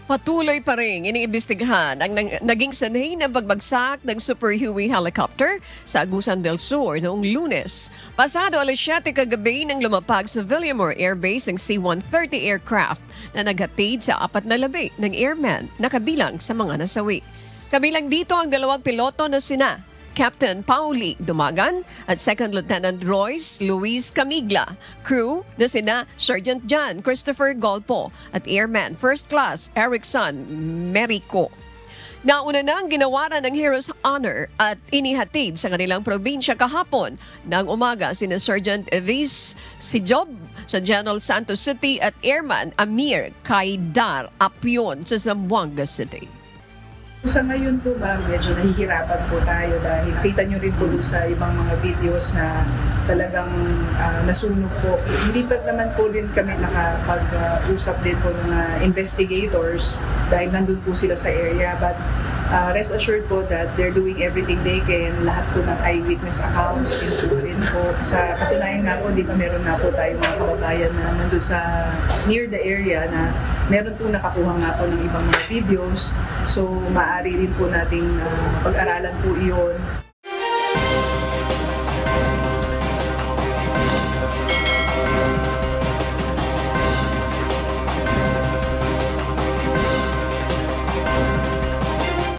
Patuloy pa rin iniimbestigahan ang naging sanhi ng pagbagsak ng Super Huey helicopter sa Agusan del Sur noong Lunes. Pasado alas 7 kagabi nang lumapag sa Villamor Air Base ang C-130 aircraft na naghatid sa 4 na labi ng airmen na kabilang sa mga nasawi. Kabilang dito ang dalawang piloto na sina Captain Pauli Dumagan at Second Lieutenant Royce Luis Camigla, crew na sina Sergeant John Christopher Golpo at Airman First Class Erickson Merico. Nauna na ang ginawaran ng Heroes Honor at inihatid sa kanilang probinsya kahapon ng umaga sina Sergeant Evis Sijob sa General Santos City at Airman Amir Kaidar Apion sa Zamboanga City. Sa ngayon po ba, medyo nahihirapan po tayo dahil kita nyo rin po sa ibang mga videos na talagang nasunog po. Hindi pa naman po din kami nakapag-usap din po ng investigators dahil nandun po sila sa area. But rest assured po that they're doing everything they can. Lahat po ng eyewitness accounts din po. Sa katunayan nga po, di ba meron nga po tayo mga kababayan na nandun sa near the area na meron po nakakuha nga po ng ibang mga videos. So maaari rin po nating pag-aralan po iyon.